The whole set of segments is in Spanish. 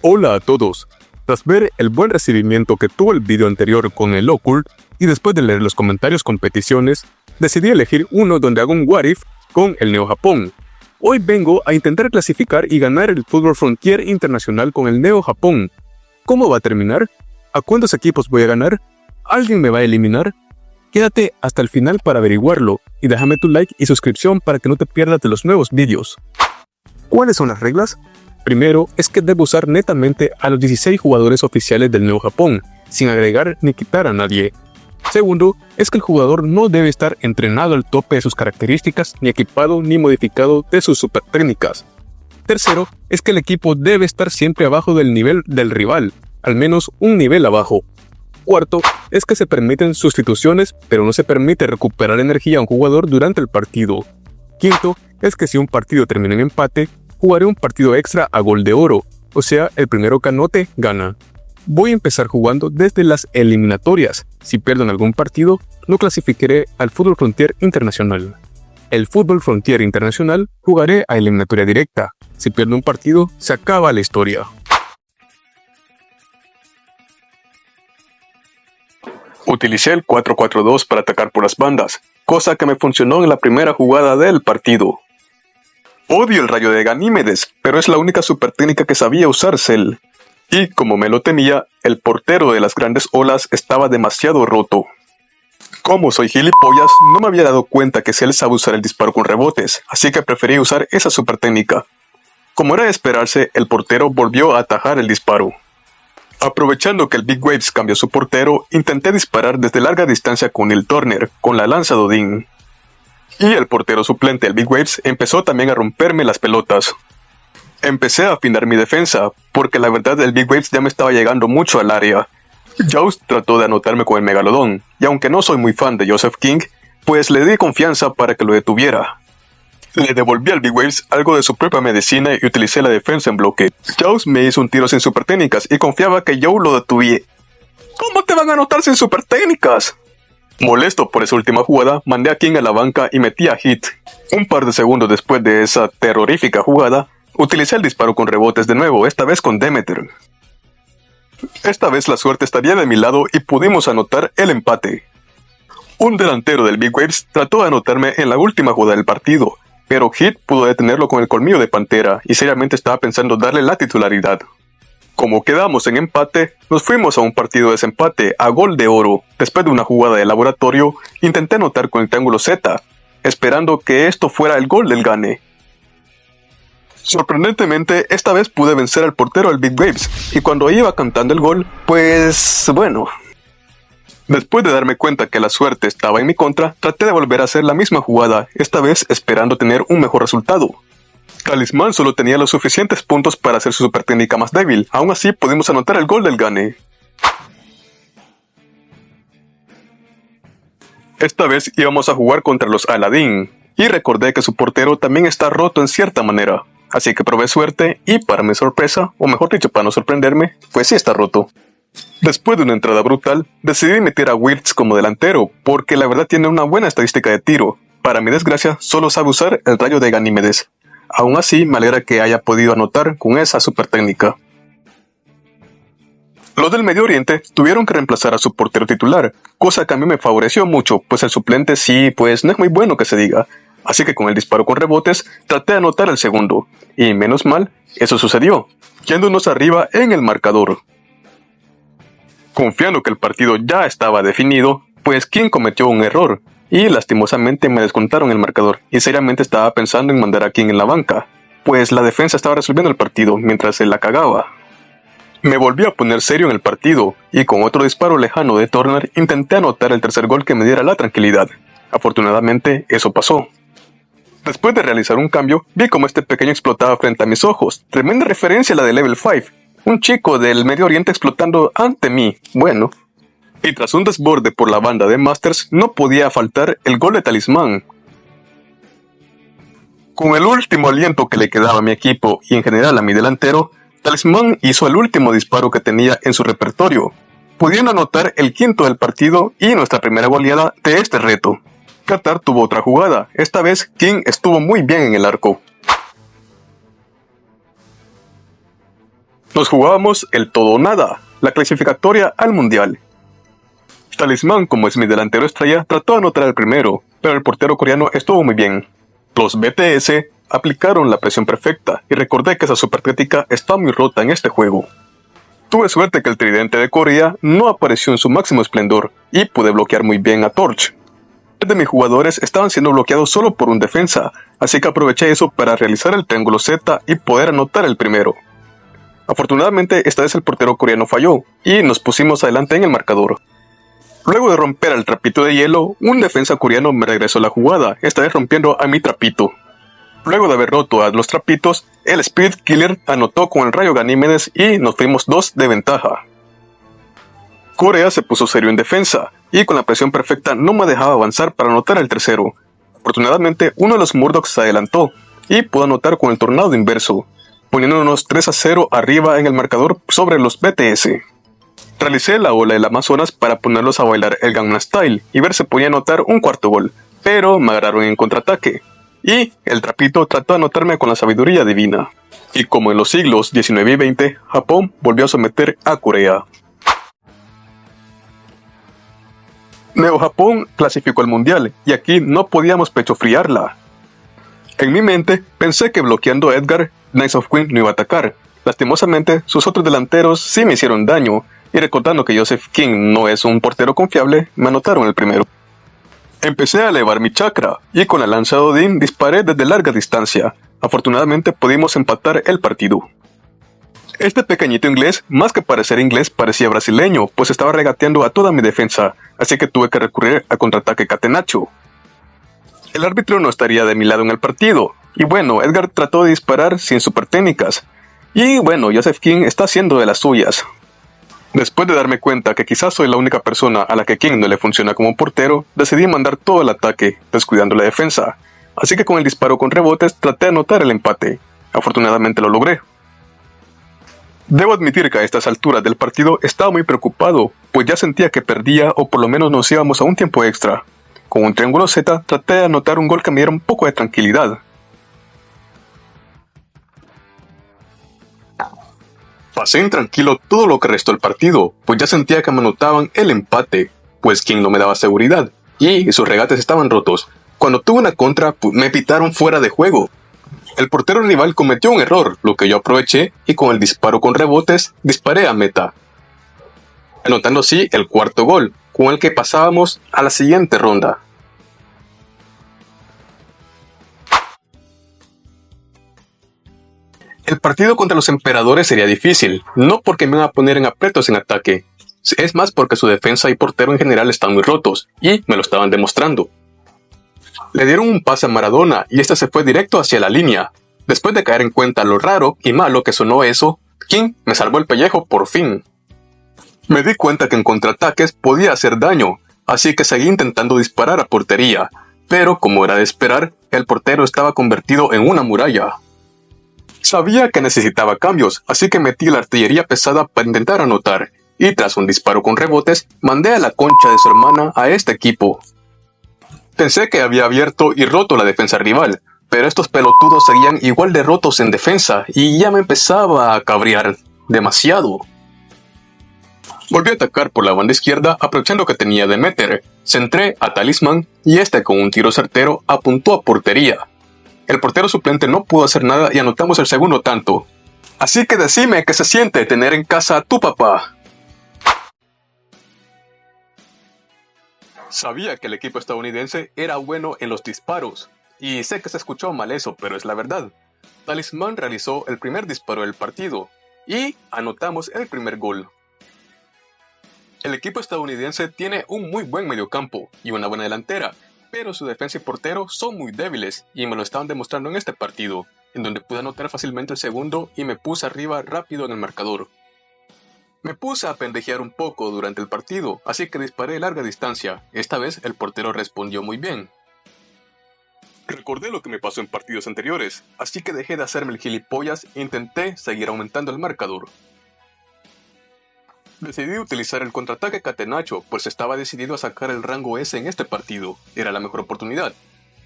Hola a todos. Tras ver el buen recibimiento que tuvo el video anterior con el Occult y después de leer los comentarios con peticiones, decidí elegir uno donde hago un what if con el Neo Japón. Hoy vengo a intentar clasificar y ganar el Football Frontier Internacional con el Neo Japón. ¿Cómo va a terminar? ¿A cuántos equipos voy a ganar? ¿Alguien me va a eliminar? Quédate hasta el final para averiguarlo y déjame tu like y suscripción para que no te pierdas de los nuevos vídeos. ¿Cuáles son las reglas? Primero, es que debo usar netamente a los 16 jugadores oficiales del Neo Japón, sin agregar ni quitar a nadie. Segundo, es que el jugador no debe estar entrenado al tope de sus características, ni equipado ni modificado de sus super técnicas. Tercero, es que el equipo debe estar siempre abajo del nivel del rival, al menos un nivel abajo. Cuarto, es que se permiten sustituciones, pero no se permite recuperar energía a un jugador durante el partido. Quinto, es que si un partido termina en empate, jugaré un partido extra a gol de oro, o sea, el primero que anote gana. Voy a empezar jugando desde las eliminatorias. Si pierdo en algún partido, no clasificaré al Football Frontier Internacional. El Football Frontier Internacional jugaré a eliminatoria directa. Si pierdo un partido, se acaba la historia. Utilicé el 4-4-2 para atacar por las bandas, cosa que me funcionó en la primera jugada del partido. Odio el rayo de Ganímedes, pero es la única super técnica que sabía usar Cell. Y como me lo temía, el portero de las grandes olas estaba demasiado roto. Como soy gilipollas, no me había dado cuenta que Cell sabe usar el disparo con rebotes, así que preferí usar esa super técnica. Como era de esperarse, el portero volvió a atajar el disparo. Aprovechando que el Big Waves cambió su portero, intenté disparar desde larga distancia con el Turner, con la lanza de Odín. Y el portero suplente, el Big Waves, empezó también a romperme las pelotas. Empecé a afinar mi defensa, porque la verdad el Big Waves ya me estaba llegando mucho al área. Jaws trató de anotarme con el Megalodón, y aunque no soy muy fan de Joseph King, pues le di confianza para que lo detuviera. Le devolví al Big Waves algo de su propia medicina y utilicé la defensa en bloque. Jaws me hizo un tiro sin super técnicas y confiaba que yo lo detuviera. ¿Cómo te van a anotar sin super técnicas? Molesto por esa última jugada, mandé a King a la banca y metí a Hit. Un par de segundos después de esa terrorífica jugada, utilicé el disparo con rebotes de nuevo, esta vez con Demeter. Esta vez la suerte estaría de mi lado y pudimos anotar el empate. Un delantero del Big Waves trató de anotarme en la última jugada del partido, pero Hit pudo detenerlo con el colmillo de pantera y seriamente estaba pensando darle la titularidad. Como quedamos en empate, nos fuimos a un partido de desempate a gol de oro. Después de una jugada de laboratorio, intenté anotar con el triángulo Z, esperando que esto fuera el gol del gane. Sorprendentemente, esta vez pude vencer al portero del Big Waves, y cuando iba cantando el gol, pues bueno. Después de darme cuenta que la suerte estaba en mi contra, traté de volver a hacer la misma jugada, esta vez esperando tener un mejor resultado. Talismán solo tenía los suficientes puntos para hacer su super técnica más débil, aún así pudimos anotar el gol del gane. Esta vez íbamos a jugar contra los Aladdin, y recordé que su portero también está roto en cierta manera, así que probé suerte y para mi sorpresa, o mejor dicho para no sorprenderme, pues sí está roto. Después de una entrada brutal, decidí meter a Wirtz como delantero, porque la verdad tiene una buena estadística de tiro. Para mi desgracia, solo sabe usar el rayo de Ganímedes. Aún así, me alegra que haya podido anotar con esa super técnica. Los del Medio Oriente tuvieron que reemplazar a su portero titular, cosa que a mí me favoreció mucho, pues el suplente sí, pues no es muy bueno que se diga. Así que con el disparo con rebotes, traté de anotar el segundo, y menos mal, eso sucedió, yéndonos arriba en el marcador. Confiando que el partido ya estaba definido, pues King cometió un error, y lastimosamente me descontaron el marcador, y seriamente estaba pensando en mandar a King en la banca, pues la defensa estaba resolviendo el partido mientras él la cagaba. Me volví a poner serio en el partido, y con otro disparo lejano de Turner intenté anotar el tercer gol que me diera la tranquilidad. Afortunadamente, eso pasó. Después de realizar un cambio, vi cómo este pequeño explotaba frente a mis ojos. Tremenda referencia a la de Level 5. Un chico del Medio Oriente explotando ante mí. Bueno. Y tras un desborde por la banda de Masters, no podía faltar el gol de Talismán. Con el último aliento que le quedaba a mi equipo y en general a mi delantero, Talismán hizo el último disparo que tenía en su repertorio, pudiendo anotar el quinto del partido y nuestra primera goleada de este reto. Qatar tuvo otra jugada, esta vez King estuvo muy bien en el arco. Nos jugábamos el todo o nada, la clasificatoria al mundial. Talismán, como es mi delantero estrella, trató de anotar el primero, pero el portero coreano estuvo muy bien. Los BTS aplicaron la presión perfecta y recordé que esa supercrítica está muy rota en este juego. Tuve suerte que el tridente de Corea no apareció en su máximo esplendor y pude bloquear muy bien a Torch. Tres de mis jugadores estaban siendo bloqueados solo por un defensa, así que aproveché eso para realizar el triángulo Z y poder anotar el primero. Afortunadamente esta vez el portero coreano falló y nos pusimos adelante en el marcador. Luego de romper el trapito de hielo, un defensa coreano me regresó la jugada, esta vez rompiendo a mi trapito. Luego de haber roto a los trapitos, el Spirit Killer anotó con el rayo Ganímedes y nos fuimos 2 de ventaja. Corea se puso serio en defensa, y con la presión perfecta no me dejaba avanzar para anotar el tercero. Afortunadamente, uno de los Murdocs se adelantó, y pudo anotar con el tornado inverso, poniéndonos 3-0 arriba en el marcador sobre los BTS. Realicé la ola del Amazonas para ponerlos a bailar el Gangnam Style y ver si podía anotar un cuarto gol, pero me agarraron en contraataque. Y el trapito trató de anotarme con la sabiduría divina. Y como en los siglos XIX y XX, Japón volvió a someter a Corea. Neo Japón clasificó al mundial y aquí no podíamos pechofriarla. En mi mente pensé que bloqueando a Edgar, Knights of Queen no iba a atacar. Lastimosamente, sus otros delanteros sí me hicieron daño y recordando que Joseph King no es un portero confiable, me anotaron el primero. Empecé a elevar mi chakra y con la lanza de Odín disparé desde larga distancia. Afortunadamente pudimos empatar el partido. Este pequeñito inglés, más que parecer inglés, parecía brasileño, pues estaba regateando a toda mi defensa, así que tuve que recurrir al contraataque catenacho. El árbitro no estaría de mi lado en el partido, y bueno, Edgar trató de disparar sin super técnicas, y bueno, Joseph King está haciendo de las suyas. Después de darme cuenta que quizás soy la única persona a la que King no le funciona como portero, decidí mandar todo el ataque, descuidando la defensa. Así que con el disparo con rebotes traté de anotar el empate. Afortunadamente lo logré. Debo admitir que a estas alturas del partido estaba muy preocupado, pues ya sentía que perdía o por lo menos nos íbamos a un tiempo extra. Con un triángulo Z traté de anotar un gol que me diera un poco de tranquilidad. Pasé intranquilo todo lo que restó el partido, pues ya sentía que me anotaban el empate, pues King no me daba seguridad, y sus regates estaban rotos. Cuando tuve una contra, me pitaron fuera de juego. El portero rival cometió un error, lo que yo aproveché, y con el disparo con rebotes, disparé a meta, anotando así el cuarto gol, con el que pasábamos a la siguiente ronda. El partido contra los emperadores sería difícil, no porque me van a poner en aprietos en ataque, es más porque su defensa y portero en general están muy rotos, y me lo estaban demostrando. Le dieron un pase a Maradona y este se fue directo hacia la línea. Después de caer en cuenta lo raro y malo que sonó eso, King me salvó el pellejo por fin. Me di cuenta que en contraataques podía hacer daño, así que seguí intentando disparar a portería, pero como era de esperar, el portero estaba convertido en una muralla. Sabía que necesitaba cambios, así que metí la artillería pesada para intentar anotar, y tras un disparo con rebotes, mandé a la concha de su hermana a este equipo. Pensé que había abierto y roto la defensa rival, pero estos pelotudos seguían igual de rotos en defensa, y ya me empezaba a cabrear demasiado. Volví a atacar por la banda izquierda aprovechando que tenía Demeter, centré a Talismán, y este con un tiro certero apuntó a portería. El portero suplente no pudo hacer nada y anotamos el segundo tanto. Así que decime qué se siente tener en casa a tu papá. Sabía que el equipo estadounidense era bueno en los disparos, y sé que se escuchó mal eso, pero es la verdad. Talismán realizó el primer disparo del partido, y anotamos el primer gol. El equipo estadounidense tiene un muy buen mediocampo y una buena delantera, pero su defensa y portero son muy débiles, y me lo estaban demostrando en este partido, en donde pude anotar fácilmente el segundo y me puse arriba rápido en el marcador. Me puse a pendejear un poco durante el partido, así que disparé de larga distancia. Esta vez el portero respondió muy bien. Recordé lo que me pasó en partidos anteriores, así que dejé de hacerme el gilipollas e intenté seguir aumentando el marcador. Decidí utilizar el contraataque catenacho, pues estaba decidido a sacar el rango S en este partido, era la mejor oportunidad.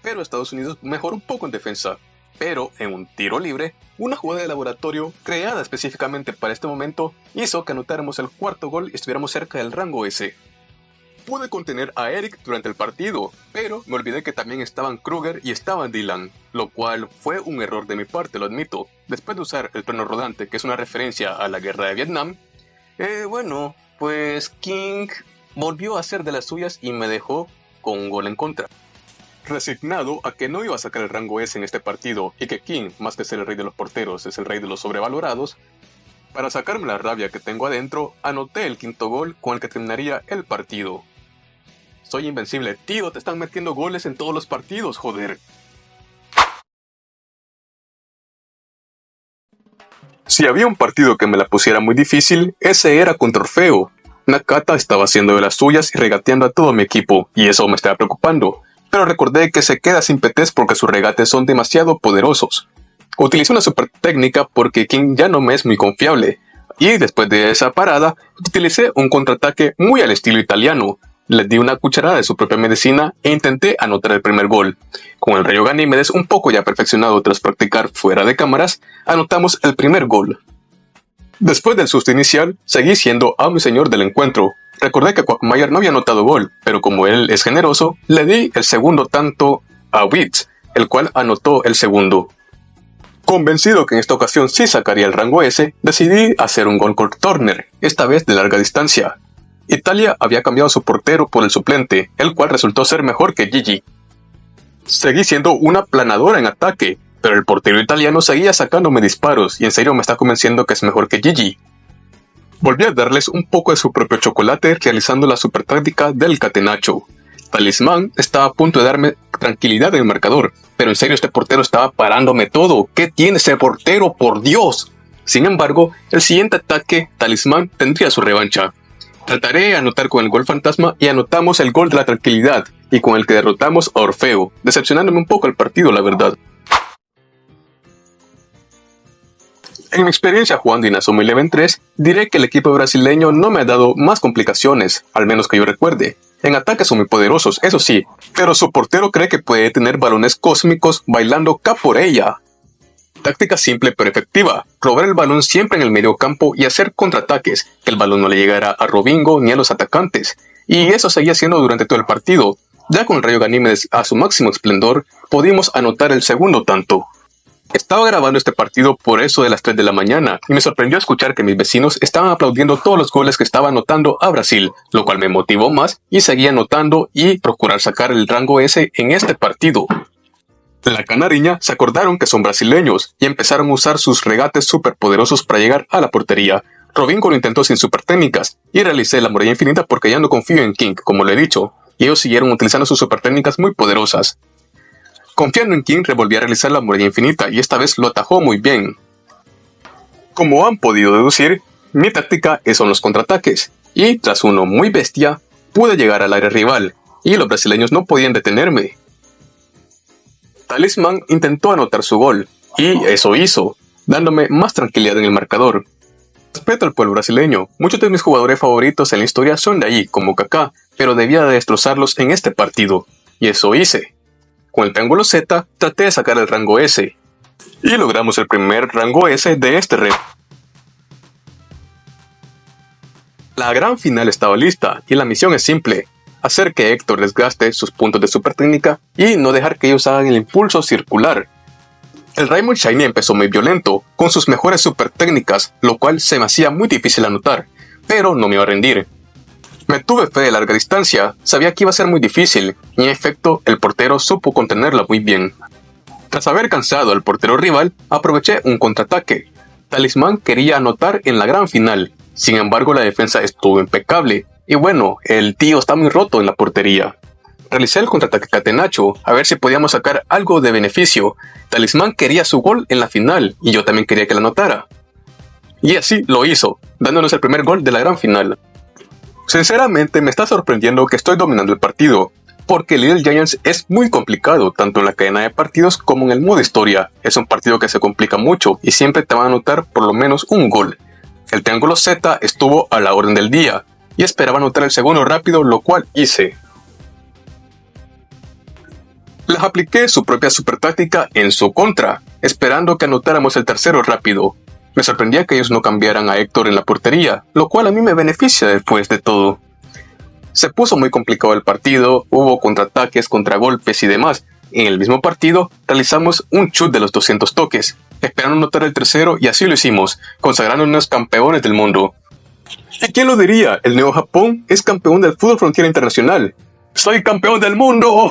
Pero Estados Unidos mejoró un poco en defensa, Pero en un tiro libre, una jugada de laboratorio creada específicamente para este momento hizo que anotáramos el cuarto gol y estuviéramos cerca del rango S. Pude contener a Eric durante el partido, pero me olvidé que también estaban Kruger y estaba Dylan, lo cual fue un error de mi parte, lo admito. Después de usar el trueno rodante, que es una referencia a la guerra de Vietnam, pues King volvió a hacer de las suyas y me dejó con un gol en contra. Resignado a que no iba a sacar el rango S en este partido y que King, más que ser el rey de los porteros, es el rey de los sobrevalorados, para sacarme la rabia que tengo adentro, anoté el quinto gol con el que terminaría el partido. Soy invencible, tío, te están metiendo goles en todos los partidos, joder. Si había un partido que me la pusiera muy difícil, ese era contra Orfeo. Nakata estaba haciendo de las suyas y regateando a todo mi equipo, y eso me estaba preocupando. Pero recordé que se queda sin PTs porque sus regates son demasiado poderosos. Utilicé una super técnica porque King ya no me es muy confiable, y después de esa parada, utilicé un contraataque muy al estilo italiano. Le di una cucharada de su propia medicina e intenté anotar el primer gol. Con el rayo Ganímedes un poco ya perfeccionado tras practicar fuera de cámaras, anotamos el primer gol. Después del susto inicial, seguí siendo amo y señor del encuentro. Recordé que Quagmire no había anotado gol, pero como él es generoso, le di el segundo tanto a Witz, el cual anotó el segundo. Convencido que en esta ocasión sí sacaría el rango S, decidí hacer un gol con Turner, esta vez de larga distancia. Italia había cambiado su portero por el suplente, el cual resultó ser mejor que Gigi. Seguí siendo una planadora en ataque, pero el portero italiano seguía sacándome disparos y en serio me está convenciendo que es mejor que Gigi. Volví a darles un poco de su propio chocolate realizando la super táctica del catenacho. Talismán estaba a punto de darme tranquilidad en el marcador, pero en serio este portero estaba parándome todo. ¿Qué tiene ese portero, por Dios? Sin embargo, el siguiente ataque, Talismán tendría su revancha. Trataré de anotar con el gol fantasma y anotamos el gol de la tranquilidad, y con el que derrotamos a Orfeo, decepcionándome un poco el partido, la verdad. En mi experiencia jugando Inazuma Eleven 3, diré que el equipo brasileño no me ha dado más complicaciones, al menos que yo recuerde. En ataque son muy poderosos, eso sí, pero su portero cree que puede tener balones cósmicos bailando capoeira. Táctica simple pero efectiva, robar el balón siempre en el medio campo y hacer contraataques, que el balón no le llegara a Robingo ni a los atacantes. Y eso seguía haciendo durante todo el partido. Ya con el rayo Ganímedes a su máximo esplendor, pudimos anotar el segundo tanto. Estaba grabando este partido por eso de las 3 de la mañana y me sorprendió escuchar que mis vecinos estaban aplaudiendo todos los goles que estaba anotando a Brasil, lo cual me motivó más y seguí anotando y procurar sacar el rango S en este partido. La canariña se acordaron que son brasileños y empezaron a usar sus regates superpoderosos para llegar a la portería. Robinho lo intentó sin super técnicas y realicé la muralla infinita porque ya no confío en King, como lo he dicho, y ellos siguieron utilizando sus super técnicas muy poderosas. Confiando en King, revolví a realizar la muralla infinita y esta vez lo atajó muy bien. Como han podido deducir, mi táctica son los contraataques, y tras uno muy bestia, pude llegar al área rival, y los brasileños no podían detenerme. Talismán intentó anotar su gol, y eso hizo, dándome más tranquilidad en el marcador. Respeto al pueblo brasileño, muchos de mis jugadores favoritos en la historia son de allí, como Kaká, pero debía de destrozarlos en este partido, y eso hice. Con el triángulo Z traté de sacar el rango S, y logramos el primer rango S de este reto. La gran final estaba lista, y la misión es simple: hacer que Héctor desgaste sus puntos de super técnica y no dejar que ellos hagan el impulso circular. El Raymond Shiny empezó muy violento, con sus mejores super técnicas, lo cual se me hacía muy difícil anotar, pero no me iba a rendir. Me tuve fe de larga distancia, sabía que iba a ser muy difícil, y en efecto el portero supo contenerla muy bien. Tras haber cansado al portero rival, aproveché un contraataque. Talismán quería anotar en la gran final, sin embargo la defensa estuvo impecable, y bueno, el tío está muy roto en la portería. Realicé el contraataque catenacho, a ver si podíamos sacar algo de beneficio. Talismán quería su gol en la final, y yo también quería que la anotara. Y así lo hizo, dándonos el primer gol de la gran final. Sinceramente me está sorprendiendo que estoy dominando el partido, porque Little Giants es muy complicado, tanto en la cadena de partidos como en el modo historia. Es un partido que se complica mucho y siempre te van a anotar por lo menos un gol. El triángulo Z estuvo a la orden del día, y esperaba anotar el segundo rápido, lo cual hice. Les apliqué su propia super táctica en su contra, esperando que anotáramos el tercero rápido. Me sorprendía que ellos no cambiaran a Héctor en la portería, lo cual a mí me beneficia después de todo. Se puso muy complicado el partido, hubo contraataques, contragolpes y demás. En el mismo partido realizamos un chut de los 200 toques, esperando anotar el tercero y así lo hicimos, consagrándonos campeones del mundo. ¿Y quién lo diría? El Nuevo Japón es campeón del fútbol frontera internacional. ¡Soy campeón del mundo!